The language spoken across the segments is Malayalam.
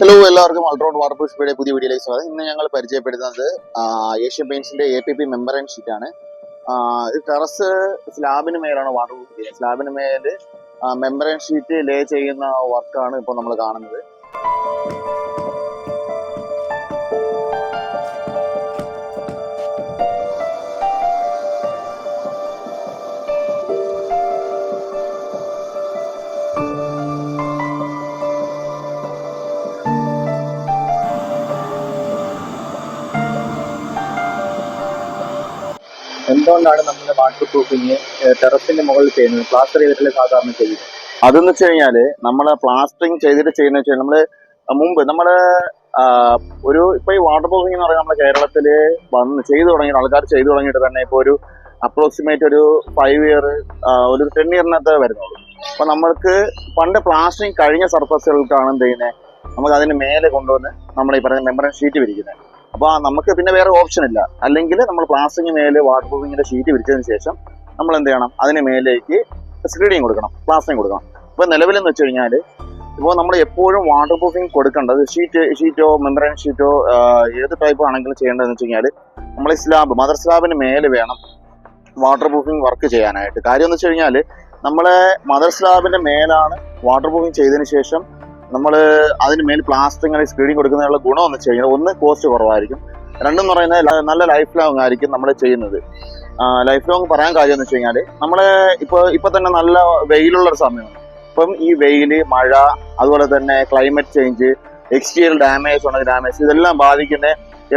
ഹലോ, എല്ലാവർക്കും അൾട്രോഡ് വാട്ടർ പ്രൂഫ് സ്പീഡിന്റെ പുതിയ വീഡിയോയിലേക്ക് സ്വാഗതം. ഇന്ന് ഞങ്ങൾ പരിചയപ്പെടുത്തുന്നത് ഏഷ്യൻ പെയിന്റ്സിന്റെ APP മെമ്പറൈൻ ഷീറ്റാണ്. ഇത് ടെറസ് സ്ലാബിന് മേലാണ് വാട്ടർ പ്രൂഫ് ചെയ്യുന്നത്. സ്ലാബിന് മേല് മെമ്പറൈൻ ഷീറ്റ് ലേ ചെയ്യുന്ന വർക്കാണ് ഇപ്പോൾ നമ്മൾ കാണുന്നത്. എന്തുകൊണ്ടാണ് നമ്മൾ വാട്ടർ പ്രൂഫിങ് ടെറസിന്റെ മുകളിൽ ചെയ്യുന്നത്, പ്ലാസ്റ്റർ ചെയ്തിട്ടല്ലേ സാധാരണ ചെയ്യുന്നത്? അതെന്ന് വെച്ച് കഴിഞ്ഞാല് നമ്മള് പ്ലാസ്റ്ററിങ് ചെയ്തിട്ട് ചെയ്യുന്ന വെച്ചാൽ നമ്മള് മുമ്പ് നമ്മള് ഇപ്പൊ ഈ വാട്ടർ പ്രൂഫിംഗ് എന്ന് പറയുന്നത് നമ്മുടെ കേരളത്തില് ചെയ്തു തുടങ്ങിയ ആൾക്കാർ ചെയ്തു തുടങ്ങിയിട്ട് തന്നെ ഇപ്പൊ ഒരു അപ്രോക്സിമേറ്റ് ഒരു 5 ഇയർ ഒരു 10 ഇയറിനകത്ത് വരുന്നുള്ളൂ. അപ്പൊ നമ്മൾക്ക് പണ്ട് പ്ലാസ്റ്ററിങ് കഴിഞ്ഞ സർഫസുകൾക്കാണ് എന്ത് ചെയ്യുന്നത്, നമുക്ക് അതിന് മേലെ കൊണ്ടുവന്ന് നമ്മൾ ഈ പറയുന്ന മെമ്പറൈൻ ഷീറ്റ് വിരിക്കുന്നത്. അപ്പൊ നമുക്ക് പിന്നെ വേറെ ഓപ്ഷൻ ഇല്ല. അല്ലെങ്കിൽ നമ്മൾ പ്ലാസ്റ്റിക്കിന് മേലെ വാട്ടർ പ്രൂഫിങ്ങിന്റെ ഷീറ്റ് വിരിച്ചതിന് ശേഷം നമ്മൾ എന്ത് ചെയ്യണം, അതിന് മേലേക്ക് സ്ക്രീഡിങ് കൊടുക്കണം, പ്ലാസ്റ്ററിങ് കൊടുക്കണം. ഇപ്പൊ നിലവിലെന്ന് വെച്ച് കഴിഞ്ഞാൽ ഇപ്പോൾ നമ്മൾ എപ്പോഴും വാട്ടർ പ്രൂഫിങ് കൊടുക്കേണ്ടത് ഷീറ്റോ മെമ്പറൈൻ ഷീറ്റോ ഏത് ടൈപ്പ് ആണെങ്കിലും ചെയ്യേണ്ടതെന്ന് വെച്ച് കഴിഞ്ഞാൽ നമ്മൾ ഈ മദർ സ്ലാബിന് മേലെ വേണം വാട്ടർ പ്രൂഫിങ് വർക്ക് ചെയ്യാനായിട്ട്. കാര്യം എന്ന് വെച്ച് കഴിഞ്ഞാൽ നമ്മളെ മദർ സ്ലാബിന്റെ മേലാണ് വാട്ടർ പ്രൂഫിങ് ചെയ്തതിന് ശേഷം നമ്മൾ അതിന് മേൽ പ്ലാസ്റ്ററിങ് സ്ക്രീഡിങ് കൊടുക്കുന്നതിനുള്ള ഗുണം എന്ന് വെച്ച് കഴിഞ്ഞാൽ ഒന്ന് കോസ്റ്റ് കുറവായിരിക്കും, രണ്ടെന്ന് പറയുന്നത് നല്ല ലൈഫ് ലോങ് ആയിരിക്കും നമ്മൾ ചെയ്യുന്നത്. ലൈഫ് ലോങ് പറയാൻ കാര്യം എന്ന് വെച്ച് കഴിഞ്ഞാൽ നമ്മള് ഇപ്പൊ തന്നെ നല്ല വെയിലുള്ള ഒരു സമയമാണ്. ഇപ്പം ഈ വെയില്, മഴ, അതുപോലെ തന്നെ ക്ലൈമറ്റ് ചേഞ്ച്, എക്സ്റ്റീരിയർ ഡാമേജ് ഇതെല്ലാം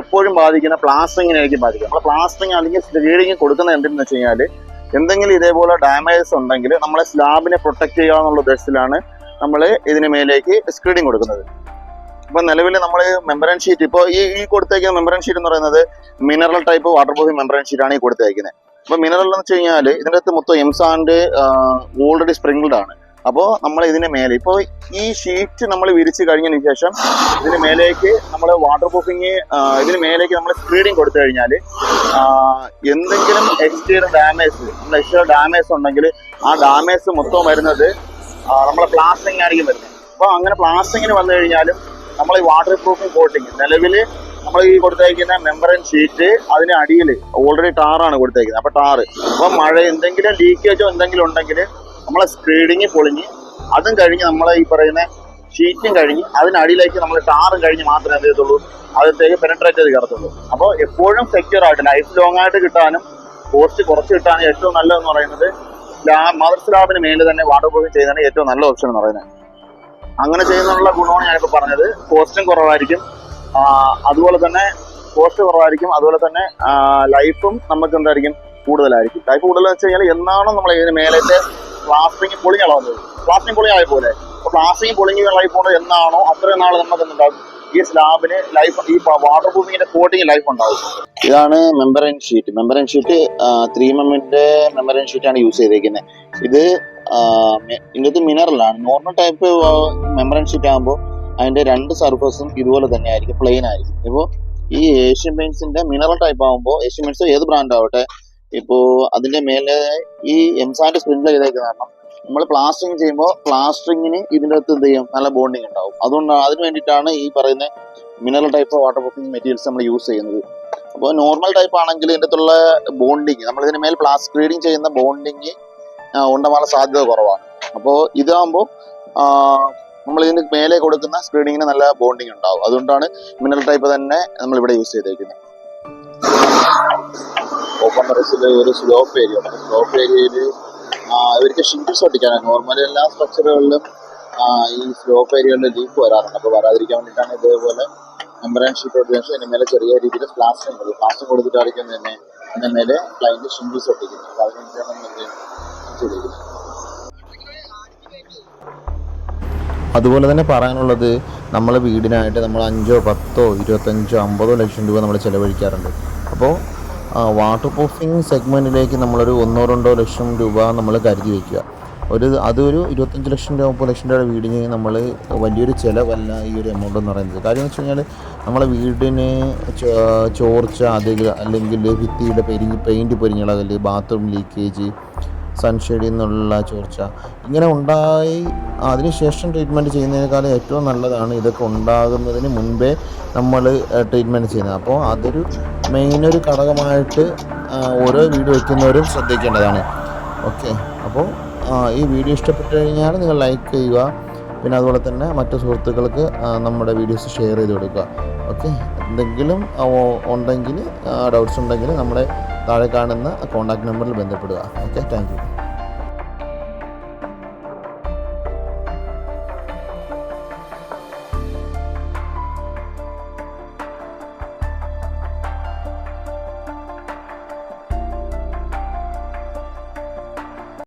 എപ്പോഴും ബാധിക്കുന്ന പ്ലാസ്റ്ററിങ്ങിനായിരിക്കും ബാധിക്കുക. നമ്മൾ പ്ലാസ്റ്ററിങ് അല്ലെങ്കിൽ സ്ക്രീഡിങ് കൊടുക്കുന്നത് എന്തെന്ന് വെച്ച് കഴിഞ്ഞാൽ എന്തെങ്കിലും ഇതേപോലെ ഡാമേജസ് ഉണ്ടെങ്കിൽ നമ്മളെ സ്ലാബിനെ പ്രൊട്ടക്ട് ചെയ്യുക എന്നുള്ള ഉദ്ദേശത്തിലാണ് നമ്മൾ ഇതിന് മേലേക്ക് സ്ക്രീഡിങ് കൊടുക്കുന്നത്. ഇപ്പൊ നിലവിൽ നമ്മൾ മെമ്പറൈൻ ഷീറ്റ് ഇപ്പോൾ ഈ കൊടുത്തേക്കുന്ന മെമ്പറൈൻ ഷീറ്റ് എന്ന് പറയുന്നത് mineral type water proofing membrane ഷീറ്റാണ് ഈ കൊടുത്തേക്കുന്നത്. അപ്പൊ മിനറൽ എന്ന് വെച്ച് കഴിഞ്ഞാൽ ഇതിൻ്റെ അകത്ത് മൊത്തം എംസാൻഡ് ഓൾറെഡി സ്പ്രിംഗിൾഡ് ആണ്. അപ്പോൾ നമ്മൾ ഇതിന് മേലെ ഇപ്പോൾ ഈ ഷീറ്റ് നമ്മൾ വിരിച്ച് കഴിഞ്ഞതിന് ശേഷം ഇതിന് മേലേക്ക് നമ്മൾ വാട്ടർ പ്രൂഫിങ് ഇതിന് മേലേക്ക് നമ്മൾ സ്ക്രീഡിങ് കൊടുത്തു കഴിഞ്ഞാൽ എന്തെങ്കിലും എക്സ്റ്റീരിയർ ഡാമേജ് ഉണ്ടെങ്കിൽ ആ ഡാമേജ് മൊത്തം വരുന്നത് നമ്മളെ പ്ലാസ്റ്ററിങ് ആയിരിക്കും വരുന്നത്. അപ്പോൾ അങ്ങനെ പ്ലാസ്റ്ററിങ്ങിന് വന്നു കഴിഞ്ഞാലും നമ്മൾ ഈ വാട്ടർ പ്രൂഫിംഗ് കോട്ടിങ് നിലവിൽ നമ്മൾ ഈ കൊടുത്തേക്കുന്ന മെമ്പറൈൻ ഷീറ്റ് അതിന് അടിയിൽ ഓൾറെഡി ടാറാണ് കൊടുത്തേക്കുന്നത്. അപ്പോൾ അപ്പോൾ മഴ എന്തെങ്കിലും ലീക്കേജോ എന്തെങ്കിലും ഉണ്ടെങ്കിൽ നമ്മളെ സ്ക്രീഡിങ് പൊളിഞ്ഞ് അതും കഴിഞ്ഞ് നമ്മളെ ഈ പറയുന്ന ഷീറ്റും കഴിഞ്ഞ് അതിനടിയിലേക്ക് നമ്മൾ ടാറും കഴിഞ്ഞ് മാത്രമേ എന്ത് ചെയ്യത്തുള്ളൂ, അതിലേക്ക് പെനട്രേറ്റ് ചെയ്ത് കയറത്തുള്ളൂ. അപ്പോൾ എപ്പോഴും സെക്യൂർ ആയിട്ട് ലൈഫ് ലോങ് ആയിട്ട് കിട്ടാനും കോസ്റ്റ് കുറച്ച് കിട്ടാനും ഏറ്റവും നല്ലതെന്ന് പറയുന്നത് മദർ സ്ലാബിന് മേലെ തന്നെ വാട്ടർ പ്രൂഫിംഗ് ചെയ്യുന്നതാണ് ഏറ്റവും നല്ല ഓപ്ഷൻ എന്ന് പറയുന്നത്. അങ്ങനെ ചെയ്യുന്നതിനുള്ള ഗുണമാണ് ഞാനിപ്പോൾ പറഞ്ഞത്. കോസ്റ്റും കുറവായിരിക്കും, അതുപോലെ തന്നെ ലൈഫും നമുക്ക് എന്തായിരിക്കും കൂടുതലായിരിക്കും. ലൈഫ് കൂടുതലെന്ന് വെച്ച് കഴിഞ്ഞാൽ എന്നാണോ നമ്മൾ ഇതിന് മേലത്തെ പ്ലാസ്റ്ററിങ് പൊളിഞ്ഞളവുന്നത്, പ്ലാസ്റ്ററിങ് പൊളിഞ്ഞായി പോലെ പ്ലാസ്റ്ററിങ് പൊളിഞ്ഞ് ഇളകി പോകുന്നത് എന്നാണോ അത്രയും നാൾ നമുക്ക് എന്തുണ്ടാകും, ഈ സ്ലാബിന് ലൈഫ്, ഈ വാട്ടർ പ്രൂഫിങ്ങിന്റെ കോട്ടിങ് ലൈഫ് ഉണ്ടാവും. ഇതാണ് മെമ്പറൈൻ ഷീറ്റ്. 3mm മെമ്പറൈൻ ഷീറ്റാണ് യൂസ് ചെയ്തേക്കുന്നത്. ഇതിനകത്ത് മിനറലാണ്. നോർമൽ ടൈപ്പ് മെമ്പറൈൻ ഷീറ്റ് ആകുമ്പോൾ അതിന്റെ 2 സർഫസും ഇതുപോലെ തന്നെ ആയിരിക്കും, പ്ലെയിൻ ആയിരിക്കും. ഇപ്പോൾ ഈ ഏഷ്യൻ പെയിന്റ്സിന്റെ മിനറൽ ടൈപ്പ് ആകുമ്പോൾ, ഏഷ്യൻ പെയിന്റ്സ് ഏത് ബ്രാൻഡ് ആവട്ടെ, ഇപ്പോൾ അതിന്റെ മേലെ ഈ എംസാൻഡ് സ്പ്രിംഗിൾ ചെയ്തേക്കുന്ന കാരണം നമ്മൾ പ്ലാസ്റ്ററിങ് ചെയ്യുമ്പോൾ പ്ലാസ്റ്ററിങ്ങിന് ഇതിൻ്റെ അകത്ത് എന്ത് ചെയ്യും, നല്ല ബോണ്ടിങ് ഉണ്ടാവും. അതിന് വേണ്ടിയിട്ടാണ് ഈ പറയുന്ന mineral type water proofing materials നമ്മൾ യൂസ് ചെയ്യുന്നത്. അപ്പോൾ നോർമൽ ടൈപ്പ് ആണെങ്കിൽ ഇതിൻ്റെ അകത്തുള്ള ബോണ്ടിങ്, നമ്മൾ ഇതിന് മേൽ സ്ക്രീഡിങ് ചെയ്യുന്ന ബോണ്ടിങ് ഉണ്ടാവാനുള്ള സാധ്യത കുറവാണ്. അപ്പോൾ ഇതാകുമ്പോൾ നമ്മൾ ഇതിന് മേലെ കൊടുക്കുന്ന സ്ക്രീഡിങ്ങിന് നല്ല ബോണ്ടിങ് ഉണ്ടാവും. അതുകൊണ്ടാണ് മിനറൽ ടൈപ്പ് തന്നെ നമ്മൾ ഇവിടെ യൂസ് ചെയ്തേക്കുന്നത്. ഓപ്പൺ ടെറസിൽ ഒരു സ്ലോപ്പ് ഏരിയയിൽ ഇവർക്ക് ഷിംഗിൾസ് ഒട്ടിക്കാനാണ്. നോർമലി എല്ലാ സ്ട്രക്ചറുകളിലും ഈ സ്ലോപ്പ് ഏരിയകളിൽ ലീക്ക് വരാറുണ്ട്. അപ്പോൾ വരാതിരിക്കാൻ വേണ്ടിയിട്ടാണ് ഇതേപോലെ മെമ്പറൈൻ ഷീറ്റ് ഒട്ടിച്ചതിന് ശേഷം അതിന് മേലെ ചെറിയ രീതിയിൽ പ്ലാസ്റ്ററിങ് കൊടുത്തിട്ടായിരിക്കും തന്നെ അതിൻ്റെ മേലെ ക്ലൈൻറ്റ് ഷിംഗിൾസ് ഒട്ടിക്കുന്നത്. അപ്പോൾ അതിന് വേണ്ടിയിട്ടാണ് നമ്മൾ ചെയ്തിരിക്കുന്നത്. അതുപോലെ തന്നെ പറയാനുള്ളത്, നമ്മളെ വീടിനായിട്ട് നമ്മൾ 5, 10, 25, 50 ലക്ഷം രൂപ നമ്മൾ ചിലവഴിക്കാറുണ്ട്. അപ്പോൾ വാട്ടർ പ്രൂഫിംഗ് സെഗ്മെൻറ്റിലേക്ക് നമ്മളൊരു 1-2 ലക്ഷം രൂപ നമ്മൾ കരുതി വയ്ക്കുക. അതൊരു 25 ലക്ഷം രൂപ 30 ലക്ഷം രൂപയുടെ വീടിന് നമ്മൾ വലിയൊരു ചിലവല്ല ഈ ഒരു എമൗണ്ട് എന്ന് പറയുന്നത്. കാര്യം എന്ന് വെച്ച് കഴിഞ്ഞാൽ നമ്മളെ വീടിന് ചോർച്ച അല്ലെങ്കിൽ ഭിത്തിയുടെ പെയിൻറ്റ് പൊരിഞ്ഞിളകൽ, ബാത്റൂം ലീക്കേജ്, സൺഷെയ്ഡിൽ നിന്നുള്ള ചോർച്ച ഇങ്ങനെ ഉണ്ടായി അതിനുശേഷം ട്രീറ്റ്മെൻറ്റ് ചെയ്യുന്നതിനേക്കാളും ഏറ്റവും നല്ലതാണ് ഇതൊക്കെ ഉണ്ടാകുന്നതിന് മുൻപേ നമ്മൾ ട്രീറ്റ്മെൻറ്റ് ചെയ്യുന്നത്. അപ്പോൾ അതൊരു മെയിനൊരു ഘടകമായിട്ട് ഓരോ വീഡിയോ വയ്ക്കുന്നവരും ശ്രദ്ധിക്കേണ്ടതാണ്. ഓക്കെ, അപ്പോൾ ഈ വീഡിയോ ഇഷ്ടപ്പെട്ട് കഴിഞ്ഞാൽ നിങ്ങൾ ലൈക്ക് ചെയ്യുക, പിന്നെ അതുപോലെ തന്നെ മറ്റു സുഹൃത്തുക്കൾക്ക് നമ്മുടെ വീഡിയോസ് ഷെയർ ചെയ്ത് കൊടുക്കുക. ഓക്കെ, എന്തെങ്കിലും ഉണ്ടെങ്കിൽ ഡൗട്ട്സ് ഉണ്ടെങ്കിൽ നമ്മുടെ താഴെ കാണുന്ന കോൺടാക്ട് നമ്പറിൽ ബന്ധപ്പെടുക. Okay, thank you.